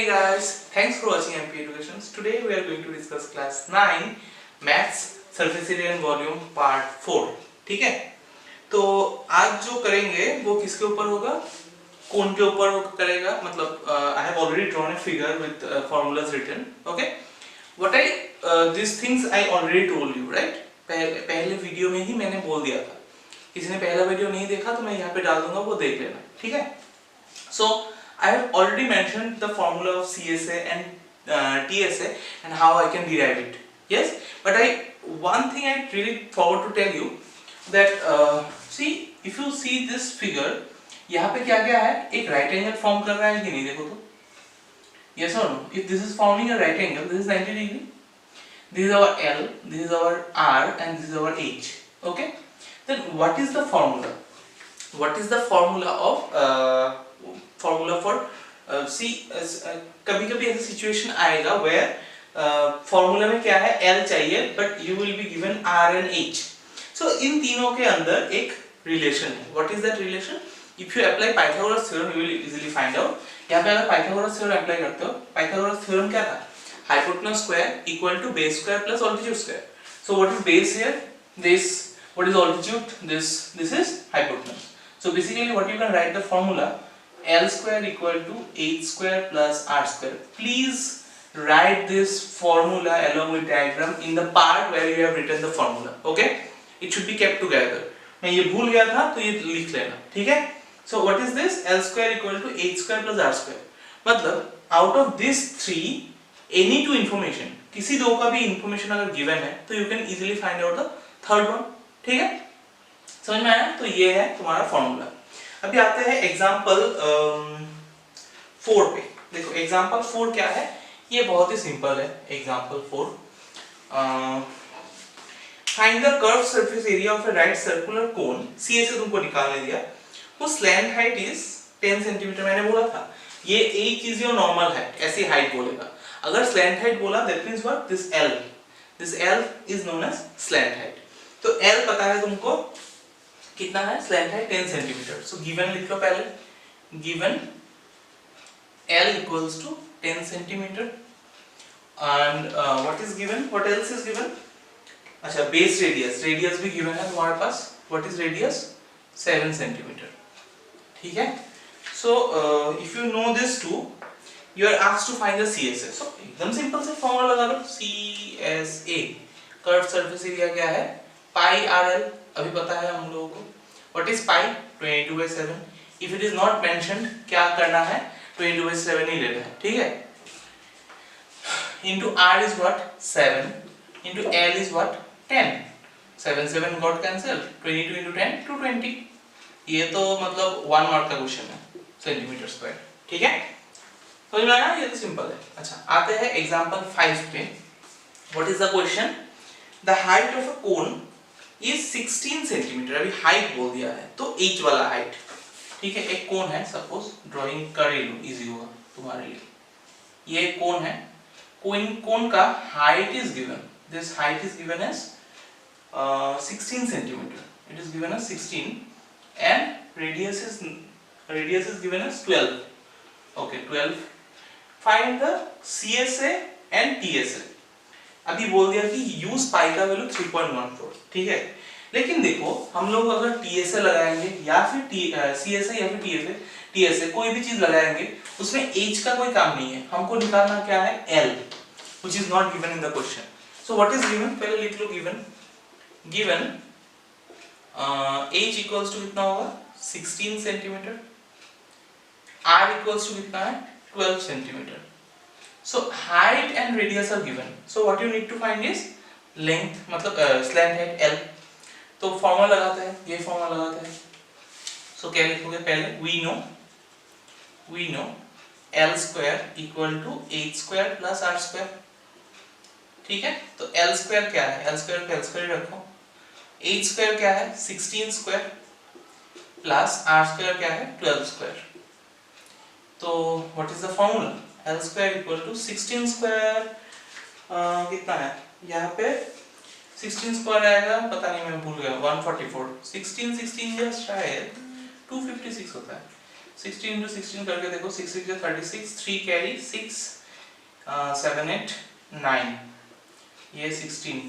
Hey guys, thanks for watching MP Educations. Today we are going to discuss class 9 Maths Surface Area and Volume Part 4. ठीक है, तो आज जो करेंगे वो किसके ऊपर होगा? कोन के ऊपर करेगा. मतलब I have already drawn a figure with formulas written. Okay, what these things I already told you, right? पहले वीडियो में ही मैंने बोल दिया था. किसी ने पहला वीडियो नहीं देखा तो मैं यहाँ पे डाल दूंगा, वो देख लेना. ठीक है. So I have already mentioned the formula of CSA and TSA and how I can derive it. Yes, but one thing I really forgot to tell you that see, if you see this figure, यहाँ पे क्या क्या है? एक right angle form कर रहा है कि नहीं? देखो तो. Yes or no? If this is forming a right angle, this is 90 degree. This is our L, this is our R, and this is our H. Okay. Then what is the formula? What is the formula of formula for कभी कभी ऐसा situation आएगा where formula में क्या है, L चाहिए but you will be given R and H. So इन तीनों के अंदर एक रिलेशन है. What is that relation? If you apply Pythagoras theorem you will easily find out. यहाँ पे अगर Pythagoras theorem अप्लाई करते हो, Pythagoras theorem क्या था? Hypotenuse square equal to base square plus altitude square. So what is base here? This. What is altitude? This is hypotenuse. So basically what you can write the formula L square equal to H square plus R square. Please write this formula along with diagram in the part where you have written the formula. Okay? It should be kept together. मैं ये भूल गया था तो ये लिख लेना. ठीक है? So what is this? L square equal to H square plus R square. मतलब out of these three, any two information, किसी दो का भी information अगर given है तो you can easily find out the third one. ठीक है? समझ में आया? तो ये है तुम्हारा formula. अभी आते हैं एग्जाम्पल 4 पे. देखो एग्जाम्पल 4 क्या है, ये बहुत ही सिंपल है. Example 4, find the curve surface area of a right circular cone. C से तुमको निकालने दिया. वो स्लैंट हाइट इज 10 सेंटीमीटर. मैंने बोला था ये एक चीज जो नॉर्मल है ऐसी हाइट बोलेगा. अगर स्लैंट हाइट बोला that means what, this L is known as slant height. तो एल पता है तुमको कितना है? स्लैंट है 10 सेंटीमीटर. सो गिवन लिख लो पहले. Given L equals to 10 centimetre and what is given? What else is given? अच्छा, बेस रेडियस भी गिवन है तुम्हारे पास. What is radius? 7 सेंटीमीटर. ठीक है. So if you know this too, you are asked to find the CSA. So एकदम simple से formula लगा लो. CSA curve surface area क्या है? पाई RL. अभी पता है हम लोगों को. What is pi? 22/7. If it is not mentioned, क्या करना है? 22/7 ही लेना है. ठीक है. Into R is what? 7. Into L is what? 10. 7 got cancelled. 22 into 10 220. ये तो मतलब 1 मार्क का क्वेश्चन है. Centimetre square. ठीक है. समझ में आया? ये तो सिंपल है. अच्छा, आते हैं एग्जांपल 5 पे. What is the question? The height of a cone is 16 centimetre. अभी हाइट बोल दिया है तो h वाला हाइट. ठीक है. एक कोन है, सपोज ड्राइंग कर ही लो, इजी होगा तुम्हारे लिए. ये कोन है. कोन का height is given. This height is given as 16 centimetre. It is given as 16 and radius is given as 12. Okay, 12. Find the CSA and TSA. अभी बोल दिया कि यूज पाई का वैल्यू 3.14. ठीक है. लेकिन देखो हम लोग अगर TSA लगाएंगे या फिर CSA या फिर TSA कोई भी चीज लगाएंगे उसमें H का कोई काम नहीं है. हमको निकालना क्या है? L, which is not given in the question. So what is given? पहले लिख लो given H equals to कितना होगा? 16 सेंटीमीटर. R equals to कितना है? 12 centimetre. So height and radius are given. So what you need to find is length, मतलब slant height L. तो formula लगाते हैं. ये फॉर्मूला लगाते हैं. So क्या लिखोगे? पहले we know L square equal to H square plus R square. ठीक है. तो L square क्या है? L square पे L square रखो. H square क्या है? 16 square plus R square क्या है? 12 square. तो what is the formula? L square equal to 16 square कितना है? यहाँ पे 16 स्क्वायर आएगा, पता नहीं मैं भूल गया. 144. 16 या शायद 256 होता है. 16 into 16 करके देखो, 6 6 36, 3 कैरी 6 7 8 9, ये 16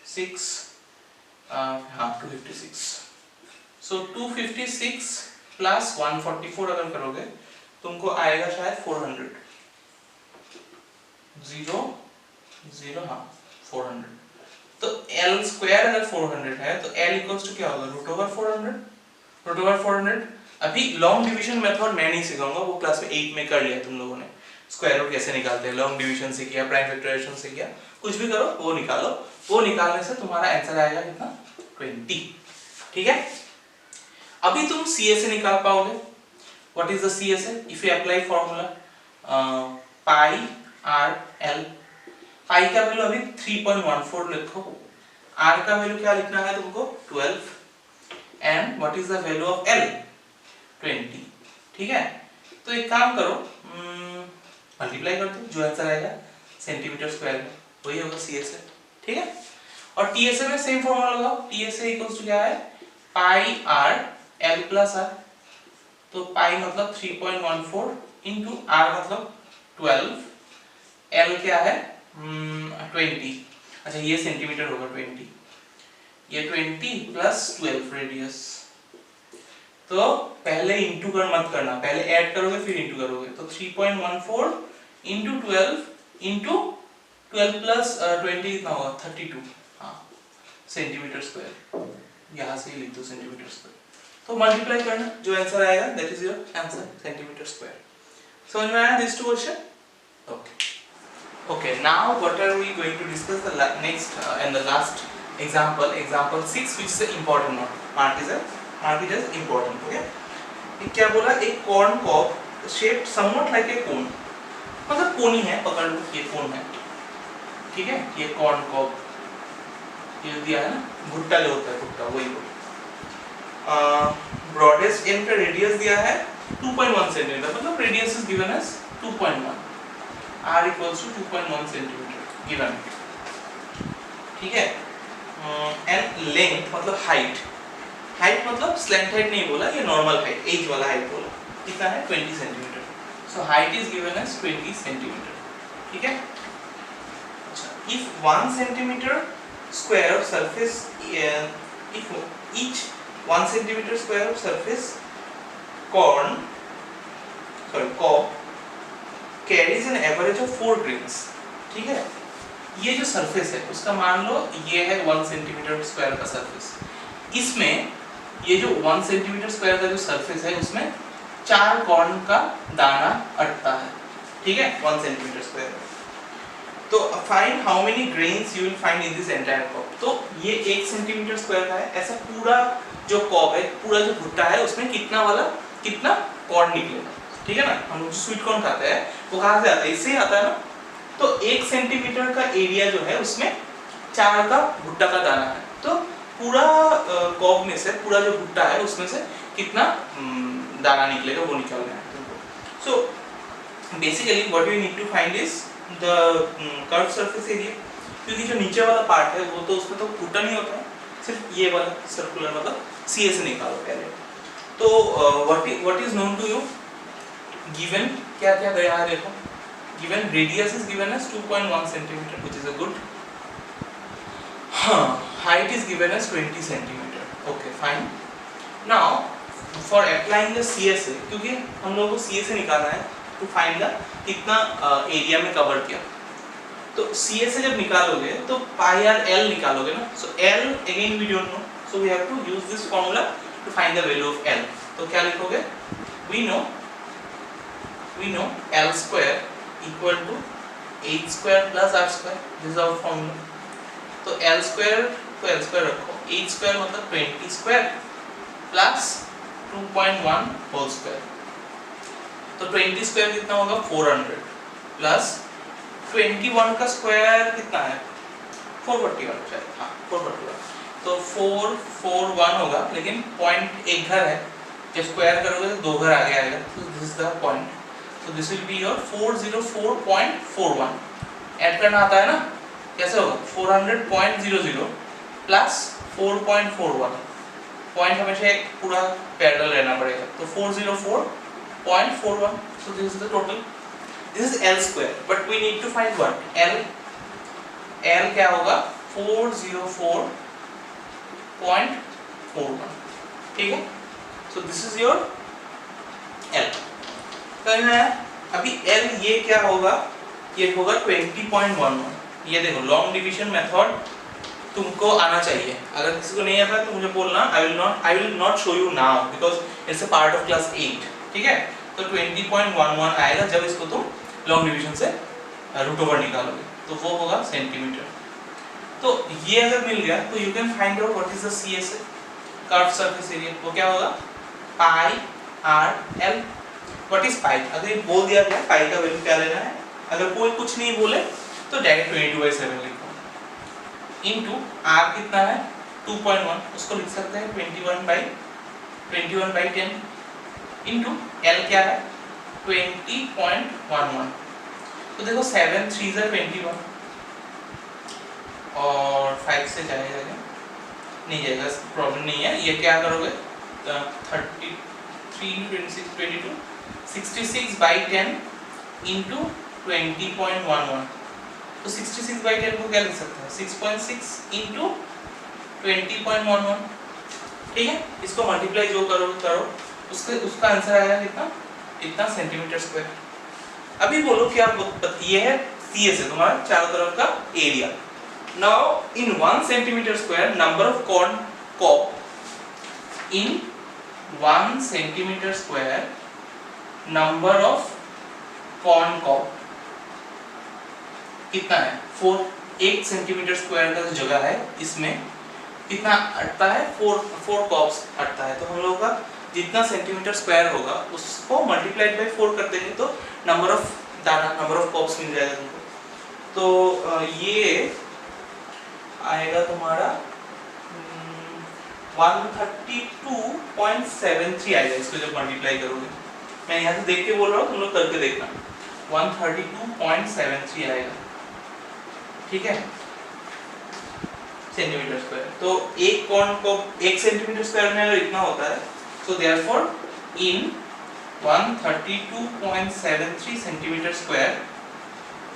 6 हाँ 256, सो 256 प्लस 144 अगर करोगे तुमको आएगा शायद 400, 0 0 हाँ 400। तो L स्क्वायर अगर 400 है तो L इक्वल्स टू क्या होगा, रूट ओवर 400। अभी लॉन्ग डिवीजन मेथड मैं नहीं सिखाऊंगा, वो क्लास में 8 में कर लिया तुम लोगों ने। स्क्वायर रूट कैसे निकालते हैं, लॉन्ग डिवीजन से किया, प्राइम फैक्टराइजेशन से किया, कुछ भी करो वो निकालो, वो निकालने से तुम्हारा आंसर आएगा कितना 20। ठीक है, अभी तुम CSA निकाल पाओगे। What is the CSA? If you apply formula pi r l, pi का वैल्यू अभी 3.14 लिखो, आर का वैल्यू क्या लिखना है तुमको 12, and what is the value of L 20। ठीक है, तो एक काम करो, मल्टीप्लाई कर दो, जो आंसर आएगा सेंटीमीटर स्क्वायर में वही होगा CSA। ठीक है, और TSA में सेम फॉर्मूला लगाओ, TSA इक्वल्स टू क्या है पाई आर एल प्लस आर, तो पाई मतलब 3.14 इंटू आर मतलब 12, एल क्या है 20, अच्छा ये सेंटीमीटर होगा 20, ये 20 प्लस 12 रेडियस। तो पहले इंटू कर मत करना, पहले ऐड करोगे फिर इंटू करोगे, तो 3.14 इंटू 12 इंटू 12 प्लस 20 कितना होगा 32, हाँ सेंटीमीटर स्क्वायर, यहाँ से ही लिख दो सेंटीमीटर स्क्वायर, तो मल्टीप्लाई करना, जो आंसर आएगा that is your answer centimetre square. समझ में आया this two question? Okay, now what are we going to discuss the next and the last example, example 6, which is an important one, mark it as important. Okay, ये क्या बोला, एक corn cob shaped somewhat like a cone, मतलब कोनी है, पकड़ लो ये कोन है, ठीक है, ये corn cob ये दिया है ना, भुट्टा जो होता है भुट्टा, वही ब्रॉडेस्ट एंड का रेडियस दिया है 2.1 सेंटीमीटर, मतलब radius is given as 2.1, R equals to 2.1 centimetre given, ठीक है, एंड लेंथ मतलब हाइट, हाइट मतलब स्लैंट हाइट नहीं बोला, ये नॉर्मल हाइट, एज वाला हाइट बोला, कितना है 20 centimetre, so height is given as 20 centimetre. ठीक है, अच्छा, if 1 centimetre square of surface, if each 1 centimeter square of surface cob carries an average of 4 grains, ठीक है, ये जो सरफेस है उसका मान लो ये है 1 सेंटीमीटर स्क्वायर का सरफेस, इसमें ये जो 1 सेंटीमीटर स्क्वायर का जो सरफेस है उसमें 4 कॉर्न का दाना अटता है, ठीक है, 1 सेंटीमीटर स्क्वायर। तो find how many grains you will find in this entire cob, तो ये 1 सेंटीमीटर स्क्वायर का है, ऐसा पूरा जो कॉब है, पूरा जो भुट्टा है उसमें कितना कॉर्न निकलेगा, ठीक है ना, हम लोग जो स्वीट कॉर्न खाते हैं वो कहाँ से आता है, इससे ही आता है ना, तो 1 सेंटीमीटर का एरिया जो है उसमें 4 का भुट्टा का दाना है, तो पूरा कॉब में से, पूरा जो भुट्टा है उसमें से कितना दाना निकलेगा वो निकालना है तुमको। So basically what we need to find is the curve surface area, क्योंकि जो नीचे वाला पार्ट है वो तो उसमें तो भुट्टा नहीं होता है, सिर्फ ये वाला सर्कुलर मतलब CSA निकालो पहले। तो what is known to you, given क्या क्या गया है देखो, given radius is given as 2.1 centimetre which is a good, हाँ height is given as 20 centimetre, okay fine. Now for applying the CSA, क्योंकि हम लोगों को CSA निकालना है टू फाइंड द कितना एरिया में कवर किया, तो CSA जब निकालोगे तो पाई आर एल निकालोगे ना, so L again we don't know, so we have to use this formula to find the value of L। तो क्या लिखोगे, we know L square equal to h square plus r square, this is our formula. तो L square को L square रखो, h square मतलब 20 square plus 2.1 whole square, तो 20 square कितना होगा 400 प्लस 21 का स्क्वायर कितना है 441 शायद, हाँ 441, तो 441 होगा, लेकिन पॉइंट एक घर है, जब स्क्वायर करोगे तो 2 घर आगे आएगा, तो this is the point, so this will be your 404.41, add करना आता है ना, कैसे होगा 400.00 प्लस 4.41, पॉइंट हमेशा एक पूरा पैरेलल रहना पड़ेगा, तो 404 0.41. So this is the total. This is L square, but we need to find what? L क्या होगा? 404.41. ठीक है? So this is your L. करना है अभी L ये क्या होगा? ये होगा 20.11. ये देखो लॉन्ग डिवीजन मेथड तुमको आना चाहिए. अगर किसी को नहीं आता तो मुझे बोलना. I will not show you now because it's a part of class 8. ठीक है? तो 20.11 आएगा जब इसको तुम लॉन्ग डिवीजन से रूट ओवर निकालोगे. तो वो होगा सेंटीमीटर. तो ये अगर मिल गया तो you can find out what is the CSA, curve surface area. वो क्या होगा? Pi r l. What is pi? अगर ये बोल दिया गया पाई का वैल्यू क्या लेना है, अगर कोई कुछ नहीं बोले तो डायरेक्ट 22/7 लिखो. इनटू आर कितना है? 2.1. उसको लिख सकते हैं 21/10. इनटू एल क्या है? 20.11. तो देखो 7 3 = 21 और 5 से जाएगा नहीं जाएगा, प्रॉब्लम नहीं है. ये क्या करोगे? 33 26 22 66/10 इनटू 20.11. तो 66/10 को क्या लिख सकते हैं? 6.6 इनटू 20.11. ठीक है? इसको मल्टीप्लाई जो करो उसका आंसर आएगा कितना? इतना सेंटीमीटर स्क्वायर. अभी बोलो कि आप ये है CSA तुम्हारा चारों तरफ का area. Now in 1 centimeter square number of corn cob in 1 centimeter square number of corn cob कितना है? 4. 1 सेंटीमीटर स्क्वायर का जो जगह है इसमें कितना अटता है? 4 कॉब्स अटता है. तो हम लोगों का जितना सेंटीमीटर स्क्वायर होगा उसको मल्टीप्लाइड बाय 4 कर देंगे तो नंबर ऑफ दाना, नंबर ऑफ कॉब्स मिल जाएगा तुमको. तो ये आएगा तुम्हारा 132.73 आएगा इसको जब मल्टीप्लाई करोगे. मैं यहाँ से देख के बोल रहा हूँ, तुम लोग करके देखना. 132.73 आएगा. ठीक है? Centimetre square. तो एक कॉर्न को 1 सेंटीमीटर स्क्वायर में अगर इतना होता है so therefore in 132.73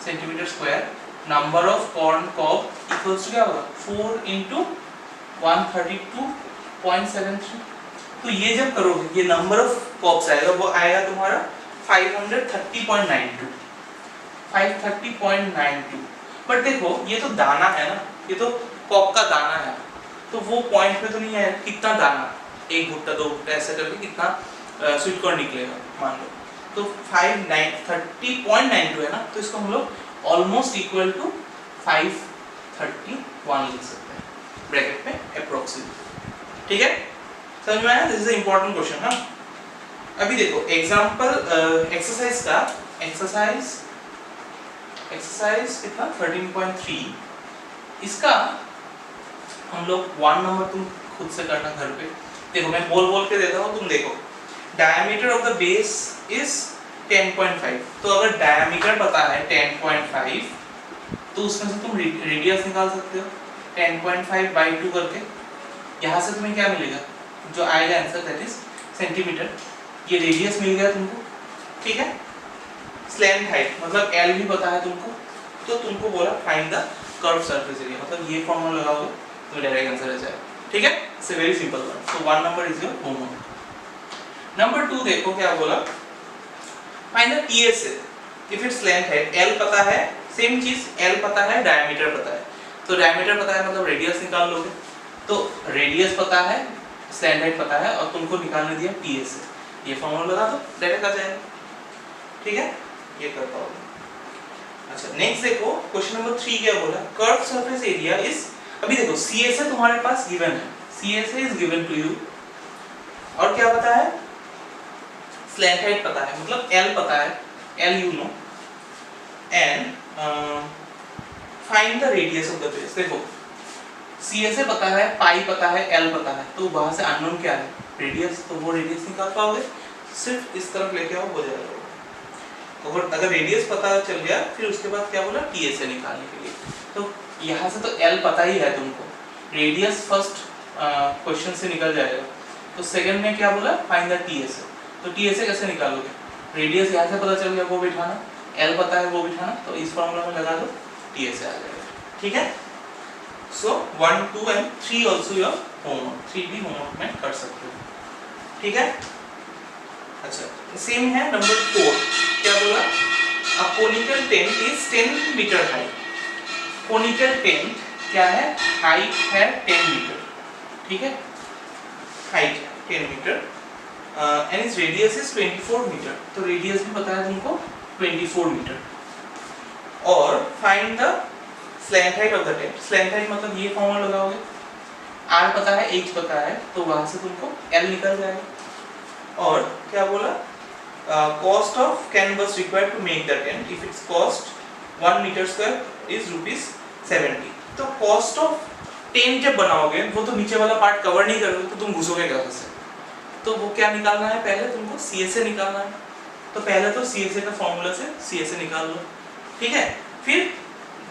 centimeter square number of corn cob equals to क्या होगा? 4 into 132.73. तो ये जब करोगे ये नंबर ऑफ कॉब्स आएगा वो आएगा तुम्हारा 530.92. बट देखो ये तो दाना है ना, ये तो कॉब का दाना है. तो वो पॉइंट पे तो नहीं है कितना दाना, 1 भुट्टा 2 भुट्टा ऐसा करके कितना स्वीट कॉर्न निकलेगा मान लो. तो 530.92 है ना, तो इसको हम लोग ऑलमोस्ट इक्वल टू 531 लिख सकते हैं ब्रैकेट में अप्रोक्सीमेट. ठीक है? समझ में आया? This is a important question ना. अभी देखो एग्जांपल एक्सरसाइज का एक्सरसाइज कितना 13.3. इसका हम लोग 1 नंबर तुम खुद से करना घर पे. देखो मैं बोल के देता हूँ, तुम देखो. Diameter of the base is 10.5. तो अगर डायमीटर पता है 10.5 तो उसमें से तुम रेडियस निकाल सकते हो 10.5/2 करके. यहाँ से तुम्हें क्या मिलेगा? जो आएगा आंसर दैट इज सेंटीमीटर. ये रेडियस मिल गया तुमको. ठीक है? स्लैंट हाइट मतलब L भी पता है तुमको, तो तुमको बोला find the curve surface area. मतलब ये फॉर्मूला लगाओगे तो डायरेक्ट आंसर आ जाएगा. ठीक है? It's a very simple one. So 1 number is your homework. Number 2 देखो क्या बोला? Find the TSA if its length है. L पता है, सेम चीज L पता है, डायमीटर पता है. तो डायमीटर पता है मतलब रेडियस निकाल लोगे. तो रेडियस पता है, स्लैंट हाइट पता है और तुमको निकालने दिया TSA. ये फॉर्मूला लगा दो डायरेक्ट आ जाएगा. ठीक है? ये कर पाओगे. अच्छा नेक्स्ट देखो क्वेश्चन नंबर 3 क्या बोला? Curve surface area is. अभी देखो CSA तुम्हारे पास गिवन है. CSA is given to you. और क्या पता है? स्लैंट हाइट पता है मतलब L पता है. L you know and find the radius of the base. देखो CSA पता है, पाई पता है, L पता है. तो वहां से अननोन क्या है? रेडियस. तो वो रेडियस निकाल पाओगे. सिर्फ इस तरफ लेके आओ हो जाएगा. अगर रेडियस पता चल गया फिर उसके बाद क्या बोला? TSA निकालने के लिए. तो यहाँ से तो L पता ही है तुमको. रेडियस फर्स्ट क्वेश्चन से निकल जाएगा. तो सेकंड में क्या बोला? Find the TSA. तो TSA कैसे निकालोगे? रेडियस यहाँ से पता चल गया, वो बिठाना, L पता है वो बिठाना, तो इस फॉर्मूला में लगा दो, TSA आ जाएगा। ठीक है, सो 1, 2 and 3 ऑल्सो योर होमवर्क, 3 भी होमवर्क में कर सकते हो। ठीक है, अच्छा सेम है नंबर 4, क्या बोला? A conical tent is 10 metre high. Conical tent क्या है? हाइट है 10 मीटर, ठीक है, height 10 metre and its radius is 24 metre. तो रेडियस भी पता है तुमको 24 मीटर। और find the slant height of the tent. Slant height मतलब ये फॉर्मूला लगाओगे, R पता है, H पता है, तो वहां से तुमको L निकल जाएगा। और क्या बोला? Cost of canvas required to make the tent, if its cost 1 metre square is ₹70। तो कॉस्ट ऑफ टेंट जब बनाओगे वो तो नीचे वाला पार्ट कवर नहीं करोगे, तो तुम घुसोगे कहाँ से? तो वो क्या निकालना है? पहले तुमको CSA निकालना है। तो पहले तो CSA का फॉर्मूला से CSA निकाल लो, ठीक है। फिर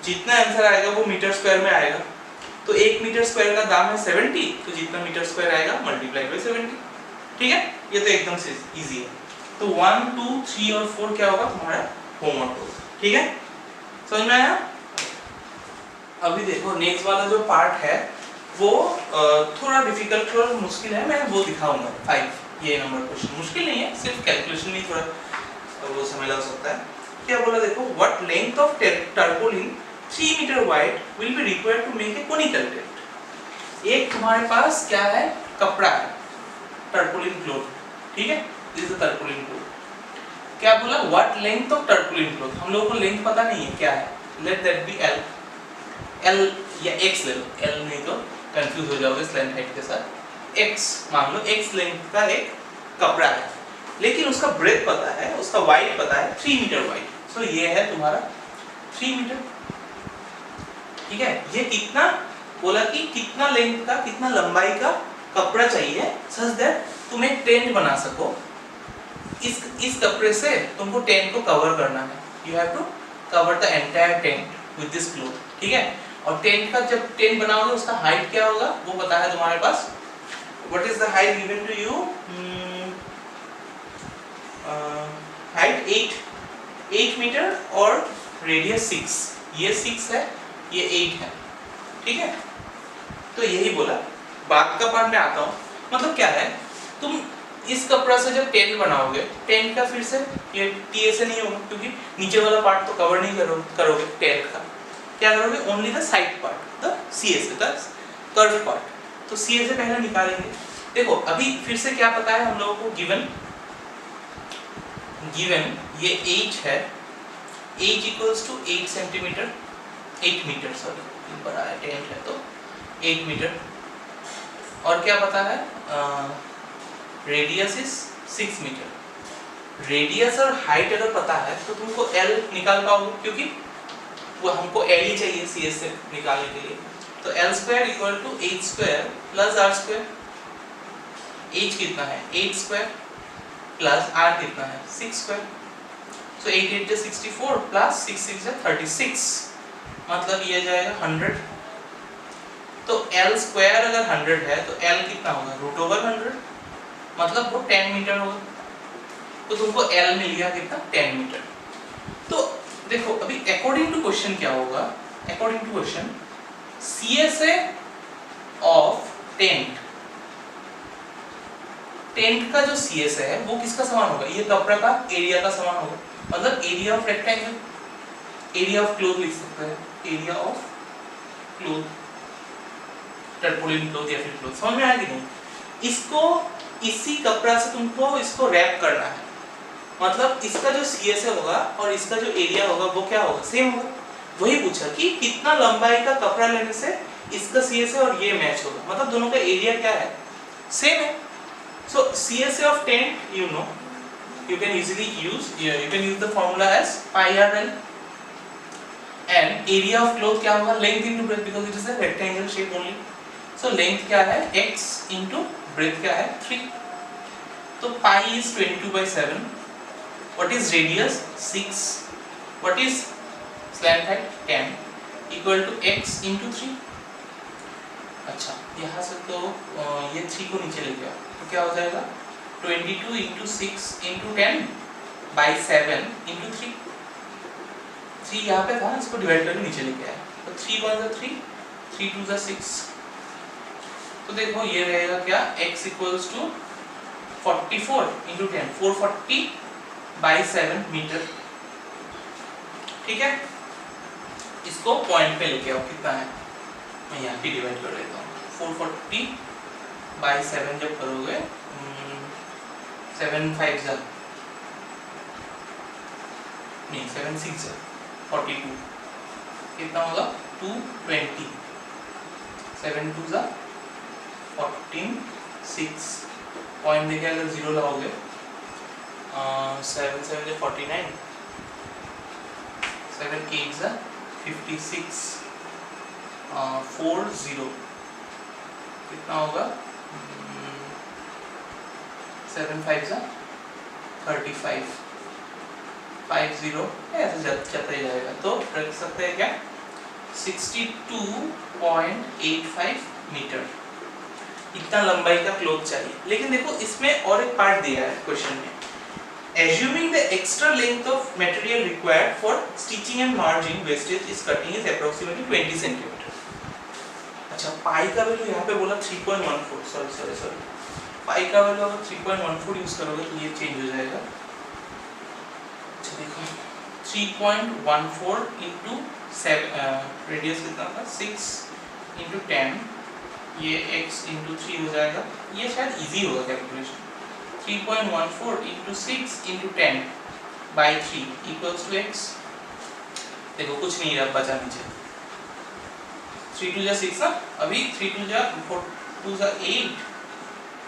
जितना आंसर आएगा वो मीटर स्क्वायर में आएगा। तो 1 मीटर स्क्वायर का दाम है 70, तो जितना मीटर स्क्वायर आएगा मल्टीप्लाई बाय 70। ठीक है, ये तो एकदम से इजी है। तो 1, 2, 3 और 4 क्या होगा? तुम्हारा होमवर्क होगा। ठीक है, समझ में आया? अभी देखो नेक्स्ट वाला जो पार्ट है वो थोड़ा डिफिकल्ट और मुश्किल है, मैं वो दिखाऊंगा। 5 ये नंबर क्वेश्चन मुश्किल नहीं है, सिर्फ कैलकुलेशन में थोड़ा वो समय लग सकता है। क्या बोला देखो? What length of tarpaulin 3 metre wide will be required to make a conical tent. एक तुम्हारे पास क्या है? कपड़ा है, टर्पोलिन क्लॉथ, ठीक है, this is the tarpaulin cloth. क्या बोला? What length of tarpaulin cloth. हम लोगों को लेंथ पता नहीं है क्या है, लेट दैट बी L या X ले लो, L नहीं तो कंफ्यूज हो जाओगे स्लैंट हाइट के साथ। X मान लो, X लेंथ का एक कपड़ा है, लेकिन उसका ब्रेथ पता है, उसका वाइड पता है 3 मीटर वाइड। सो ये है तुम्हारा 3 मीटर, ठीक है। ये कितना बोला कि कितना लेंथ का, कितना लंबाई का कपड़ा चाहिए सच दैट तुम एक टेंट बना सको। इस कपड़े से तुमको टेंट को कवर करना है। You have to cover the entire tent with this cloth, ठीक है। और टेंट का जब टेंट बनाओगे उसका हाइट क्या होगा वो पता है तुम्हारे पास। What is the height given to you? Height 8 metre और रेडियस 6। ये 6 है, ये 8 है, ठीक है। तो यही बोला। बात का पार्ट में आता हूँ। मतलब क्या है, तुम इस कपड़ा से जब टेंट बनाओगे, टेंट का फिर से ये TSA नहीं होगा, क्योंकि नीचे वाला पार्ट तो कवर नहीं करोगे टेंट का। क्या करोगे? Only the side part, the CSA, the curve part. तो CSA पहले निकालेंगे। देखो अभी फिर से क्या पता है हम लोगों को? गिवन ये H है, H equals to 8 centimetre, 8 metre, sorry बड़ा है, टेंट है तो 8 मीटर। और क्या पता है? Radius is 6 metre. रेडियस और हाइट अगर पता है तो तुमको L निकाल पाओगे, क्योंकि वो हमको L ही चाहिए CSA निकालने के लिए। तो L square equal to H square plus R square. H कितना है? 8 स्क्वायर प्लस R कितना है? 6 square. So 8 8 is 64 plus 6 6 is 36, मतलब ये जाएगा 100। तो L स्क्वायर अगर 100 है तो L कितना होगा? रूट ओवर 100, मतलब वो 10 मीटर होगा। तो तुमको L मिल गया कितना? 10 मीटर। तो देखो अभी अकॉर्डिंग टू क्वेश्चन क्या होगा? According to question CSA of tent, tent का जो CSA है वो किसका समान होगा? ये कपड़ा का एरिया का समान होगा, मतलब area of rectangle, area of cloth लिख सकते हैं, एरिया ऑफ क्लोथ, टर्पोलिन क्लोथ या फिर क्लोथ। समझ में आया कि नहीं? इसको इसी कपड़ा से तुमको इसको रैप करना है, मतलब इसका जो CSA होगा और इसका जो एरिया होगा वो क्या होगा? सेम होगा। वही पूछा कि कितना लंबाई का कपड़ा लेने से इसका CSA और ये मैच होगा, मतलब दोनों का एरिया क्या है? सेम है। सो CSA of tent, you know, you can easily use, you can use the formula as pi r l, and area of cloth क्या होगा? length into breadth, because it is a rectangle shape only. So length क्या है? x into breadth क्या है? 3. तो pi is 22/7. What is radius? 6. What is slant height? 10. Equal to x into 3. अच्छा, यहाँ से तो ये 3 को नीचे ले गया तो क्या हो जाएगा? 22 इंटू 6 इंटू 10 बाई 7 इंटू 3। 3 यहाँ पे था, इसको डिवाइड करके नीचे लेके आया, तो 3 1 जा 3, 3 2 जा 6। तो देखो ये रहेगा क्या, x equals to 44 into 10, 440 by 7 metre. ठीक है, इसको पॉइंट पे लेके आओ, कितना है, मैं यहाँ पे डिवाइड कर देता हूँ। 440 बाई 7 जब करोगे, 7 5 जा नहीं 7 6 जा 42, कितना होगा 220, 7 2 जा 14, 6 पॉइंट देके अगर 0 लाओगे, 7 7 जा 49, 7 8 जा 56, 4 0 कितना होगा, 7 5 जा 35, 5 0 ऐसे जाता ही जाएगा। तो रख सकते हैं क्या, 62.85 मीटर, इतना लंबाई का क्लोथ चाहिए। लेकिन देखो इसमें और एक पार्ट दिया है क्वेश्चन में, assuming the extra length of material required for stitching and margin wastage is cutting is approximately 20 centimeter। अच्छा, पाई का वैल्यू यहाँ पे बोला 3.14, सॉरी पाई का वैल्यू अगर 3.14 यूज करोगे तो ये चेंज हो जाएगा। अच्छा देखो 3.14 इंटू 7, रेडियस कितना था 6 इंटू 10, ये x इंटू 3 हो जाएगा, ये शायद इजी होगा calculation. 3.14 into 6 into 10 by 3 equals to x। देखो कुछ नहीं रहा बचा नीचे, 3 2 जा 6 ना, अभी 3 2 जा 4 2 जा 8,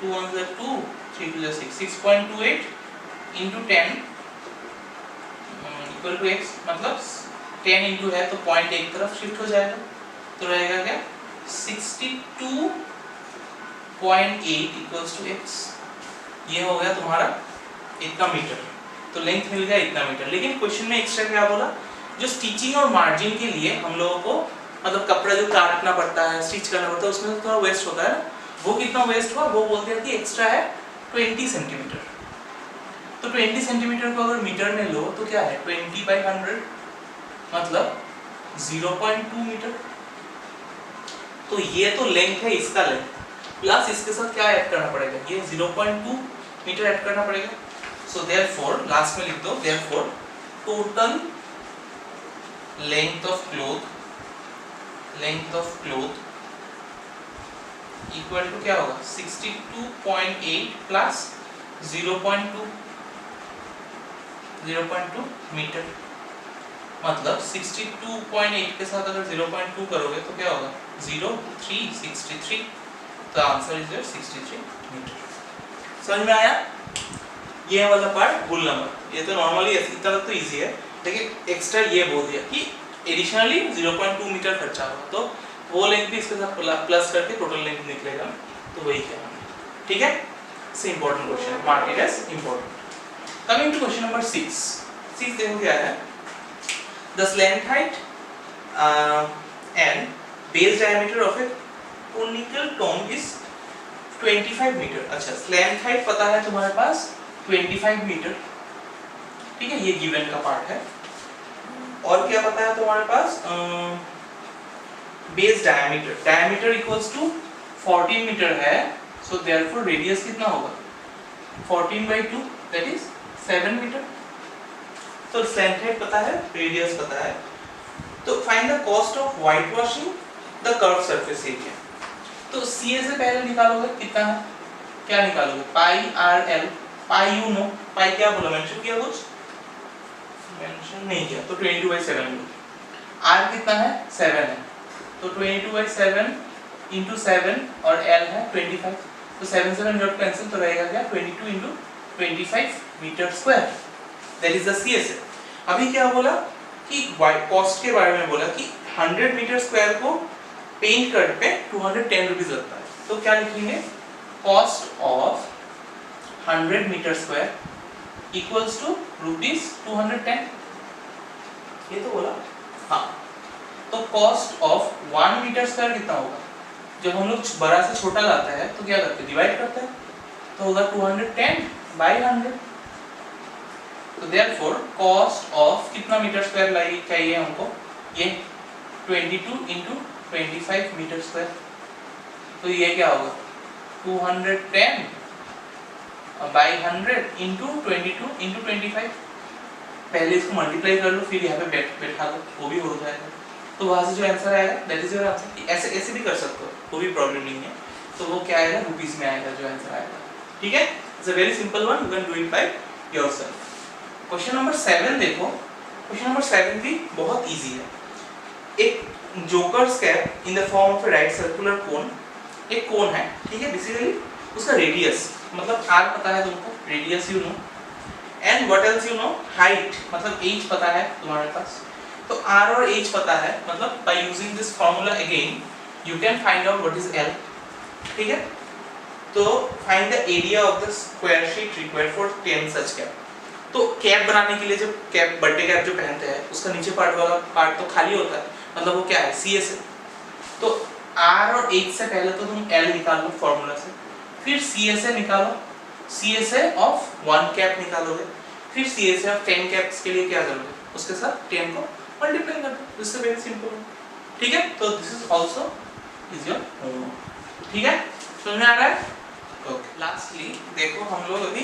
2 1 जा 2, 3 2 जा 6, 6.28 इंटू 10 इक्वल टू x, मतलब 10 इंटू है तो पॉइंट एक तरफ शिफ्ट हो जाएगा, तो रहेगा क्या 62.8 इक्वल्स टू x। ये हो गया तुम्हारा इतना मीटर, तो लेंथ मिल गया इतना मीटर। लेकिन क्वेश्चन में एक्स्ट्रा क्या बोला, जो स्टिचिंग और मार्जिन के लिए हम लोगों को मतलब कपड़ा जो काटना पड़ता है, स्टिच करना पड़ता है, उसमें थोड़ा वेस्ट होता है ना, वो कितना वेस्ट हुआ, वो बोल दिया कि एक्स्ट्रा है 20 सेंटीमीटर। तो 20 सेंटीमीटर को अगर मीटर में लो तो क्या है 20/100, मतलब 0.2 मीटर। तो ये तो लेंथ है, इसका लेंथ प्लस इसके साथ क्या ऐड करना पड़ेगा, ये 0.2 मीटर ऐड करना पड़ेगा। सो देयरफॉर लास्ट में लिख दो, therefore total length of cloth equal to क्या होगा 62.8 प्लस 0.2 मीटर, मतलब 62.8 के साथ अगर 0.2 करोगे तो क्या होगा 0.363, तो आंसर इज 63 मीटर। समझ में आया? ये वाला पार्ट भूल नंबर, ये तो नॉर्मली इतना तक तो इजी है, लेकिन एक्स्ट्रा ये बोल दिया कि एडिशनली 0.2 मीटर खर्चा हुआ, तो वो लेंथ भी इसके साथ प्लस करके टोटल लेंथ निकलेगा, तो वही क्या है। ठीक है, it's important question, mark it as important. Coming to question number 6 देखो क्या है, the slant height and base diameter of a conical tomb is 25 metre. अच्छा, स्लैंट हाइट पता है तुम्हारे पास 25 मीटर, ठीक है, ये गिवन का पार्ट है। और क्या पता है तुम्हारे पास, base diameter equals to 14 metre है, सो देयरफॉर रेडियस कितना होगा 14/2, दैट इज 7 मीटर। तो स्लैंट हाइट पता है, रेडियस पता है, तो find the cost of white washing the curve surface area. तो सीए से पहले निकालोगे कितना है, क्या निकालोगे pi r l, pi you know, pi क्या बोला, मेंशन किया कुछ, मेंशन नहीं किया, तो 22/7 लो। आर कितना है 7 है, तो 22/7 इंटू 7 और एल है 25, तो 7 7 डॉट कैंसिल, तो रहेगा क्या 22 into 25 metre square, that is the CSA. अभी क्या बोला कि कॉस्ट के बारे में बोला कि 100 मीटर स्क्वायर को पेंट करने पे 210 रुपीज लगता है, तो क्या लिखेंगे cost of 100 metre square equals to ₹210, ये तो बोला। हाँ, तो कॉस्ट ऑफ 1 मीटर स्क्वायर कितना होगा, जब हम लोग बड़ा से छोटा लाते हैं तो क्या करते हैं डिवाइड करते हैं, तो होगा 210/100। तो देयरफॉर कॉस्ट ऑफ कितना मीटर स्क्वायर चाहिए हमको, ये 22 × 25 मीटर स्क्वायर। तो ये क्या होगा 210/100 × 22 × 25। पहले इसको मल्टीप्लाई कर लो, फिर यहाँ पे बैठा दो, वो भी हो जाएगा। तो वहां से जो आंसर आएगा दैट इज योर आंसर। ऐसे भी कर सकते हो, कोई भी प्रॉब्लम नहीं है। तो वो क्या आएगा, रुपीस में आएगा जो आंसर आएगा। ठीक है, it's a very simple one, you can do it by yourself. Question number 7 देखो। क्वेश्चन नंबर 7 भी बहुत इजी है। एक jokers cap in the form of a right circular कोन। एक कोन है, ठीक है, बेसिकली उसका रेडियस मतलब r पता है तुमको, radius you know, and what else you know, height मतलब h पता है तुम्हारे पास। तो r और h पता है, मतलब by using this formula again you can find out what is l। ठीक है, तो find the area of the square sheet required for 10 such cap. तो कैप बनाने के लिए जब कैप, बर्थडे कैप जो पहनते हैं, उसका नीचे पार्ट वाला पार्ट तो खाली होता है, मतलब वो क्या है, CS है। तो r और h से पहले तो तुम l निकाल लो फार्मूला से, फिर CSA निकालो, CSA ऑफ 1 कैप निकालोगे, फिर CSA ऑफ 10 कैप्स के लिए क्या करोगे, उसके साथ 10 को मल्टीप्लाई कर दो। This is very simple. ठीक है, तो this is also is your homework. ठीक है, समझ में आ रहा है? ओके, लास्टली देखो हम लोग अभी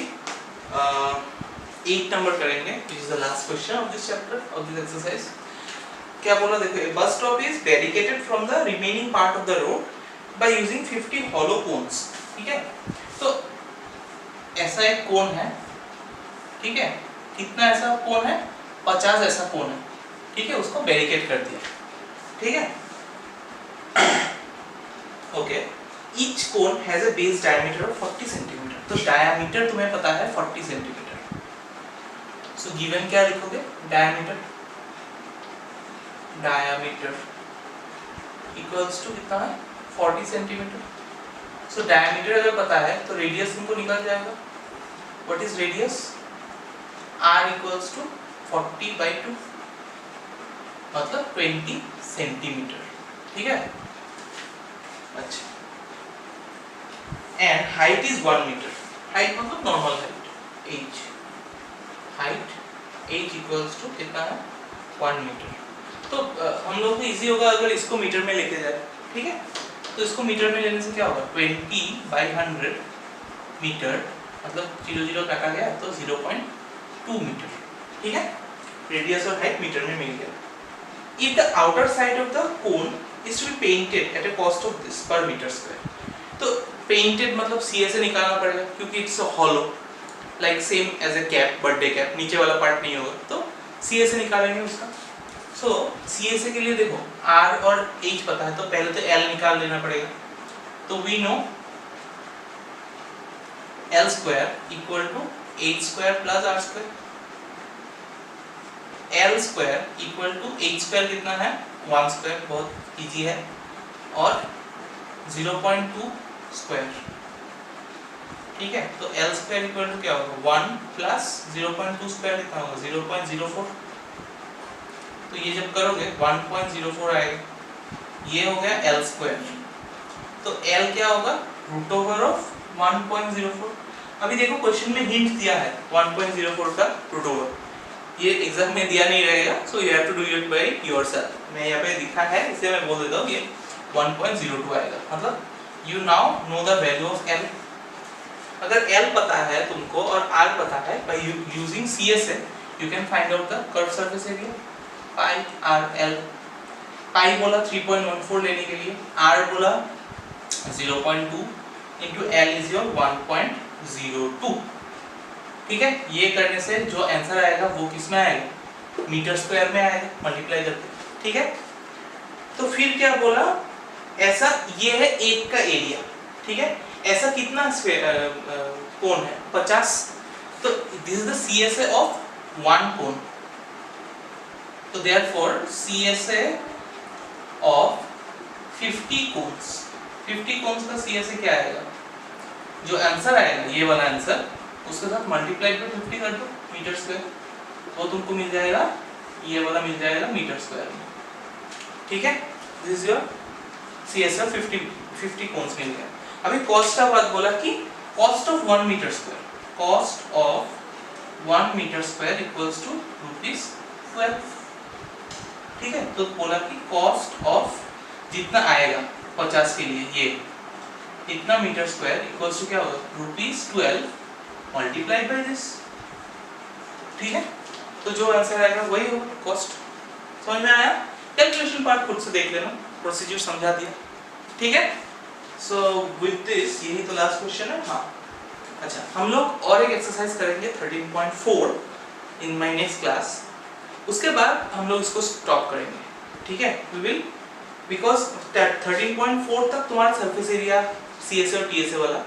8 नंबर करेंगे, which is the last question of this chapter of this exercise. क्या बोला देखो, a bus stop is barricaded from the remaining part of the road by using 50 hollow cones। ठीक है, तो ऐसा एक कोन है, ठीक है, कितना ऐसा कोन है, 50 ऐसा कोन है, ठीक है, उसको बैरिकेड कर दिया। ठीक है, okay, each cone has a base diameter of 40 centimetre. तो डायमीटर तुम्हें पता है 40 सेंटीमीटर। सो गिवन क्या लिखोगे, डायमीटर इक्वल्स टू कितना है, 40 सेंटीमीटर। सो डायमीटर अगर पता है तो रेडियस तुमको निकल जाएगा। What is radius, r equals to 40/2 मतलब 20 सेंटीमीटर। ठीक है, अच्छा, and height is 1 metre. Height मतलब normal height, height equals to कितना है, 1 मीटर। तो हम लोग को इजी होगा अगर इसको मीटर में लेके जाए। ठीक है, तो इसको मीटर में लेने से क्या होगा, 20/100 मीटर, मतलब 0 काटा गया तो 0.2 मीटर। ठीक है, रेडियस और हाइट मीटर में मिल गया। If the outer side of the cone is to be painted at a cost of this per metre square. तो पेंटेड मतलब CSA निकालना पड़ेगा, क्योंकि it's hollow, like same as a cap, birthday cap, नीचे वाला पार्ट नहीं होगा, तो CSA निकालेंगे उसका। सो CSA के लिए देखो r और h पता है, तो पहले तो l निकाल लेना पड़ेगा। तो we know l square equal to h square plus r square. l square equal to h square कितना है, 1 स्क्वायर, बहुत इजी है, और 0.2 स्क्वायर। ठीक है, तो l स्क्वायर इक्वल टू क्या होगा, 1 प्लस 0.2 स्क्वायर कितना होगा, 0.04। तो ये जब करोगे 1.04 आएगा, ये हो गया l स्क्वायर। तो l क्या होगा, √1.04। अभी देखो क्वेश्चन में हिंट दिया है 1.04 का √, ये एग्जाम में दिया नहीं रहेगा, so you have to do it by yourself. मैं यहाँ पे लिखा है, इसे मैं बोल देता हूँ, ये 1.02 आएगा, मतलब you now know the value of l। अगर l पता है तुमको और r पता है, by using CSA you can find out the curve surface area. Pi r l, पाई बोला 3.14 लेने के लिए, r बोला 0.2 into l is your 1.02। ठीक है, ये करने से जो आंसर आएगा वो किस में आएगा, मीटर स्क्वायर में आएगा, मल्टीप्लाई करके। ठीक है, तो फिर क्या बोला, ऐसा ये है एक का एरिया। ठीक है, ऐसा कितना कोन है, 50। तो this is the CSA of 1 cone. तो therefore CSA of 50 cones, 50 cones का CSA क्या आएगा, जो आंसर आएगा ये वाला आंसर, उसके साथ मल्टीप्लाई पे 50 कर दो मीटर स्क्वायर, वो तुमको मिल जाएगा, ये वाला मिल जाएगा मीटर स्क्वायर में। ठीक है, this is your CSA 50 cones मिल गया। अभी कॉस्ट का बात बोला कि cost of 1 metre square, cost of 1 metre square equals to ₹12। ठीक है, तो बोला कि कॉस्ट ऑफ जितना आएगा 50 के लिए ये इतना मीटर स्क्वायर इक्वल्स टू क्या होगा ₹12 मल्टीप्लाइड बाय दिस। ठीक है, तो जो आंसर आएगा वही होगा कॉस्ट। समझ में आया? कैलकुलेशन पार्ट खुद से देख लेना, प्रोसीजर समझा दिया। ठीक है, सो विद दिस यही तो लास्ट क्वेश्चन है। हाँ अच्छा, हम लोग और एक एक्सरसाइज करेंगे 13.4 इन माय नेक्स्ट क्लास, उसके बाद हम लोग इसको स्टॉप करेंगे। ठीक है, वी विल बिकॉज 13.4 तक तुम्हारा सरफेस एरिया CSA और TSA वाला,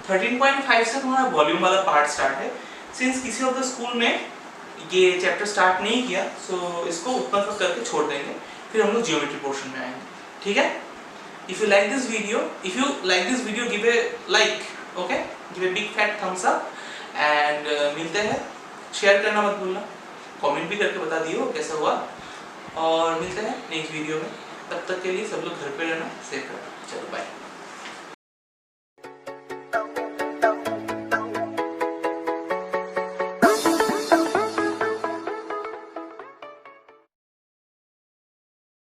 13.5 से तुम्हारा वॉल्यूम वाला पार्ट स्टार्ट है। सिंस किसी ऑफ द स्कूल में ये चैप्टर स्टार्ट नहीं किया, सो इसको उतना तक करके छोड़ देंगे, फिर हम लोग जियोमेट्री पोर्शन में आएंगे। ठीक है, if you like this video give a like, okay, give a big fat Thums up and मिलते हैं। शेयर करना मत भूलना, कमेंट भी करके बता दियो कैसा हुआ, और मिलते हैं नेक्स्ट वीडियो में। तब तक के लिए सब लोग घर पे रहना, सेफ रहना।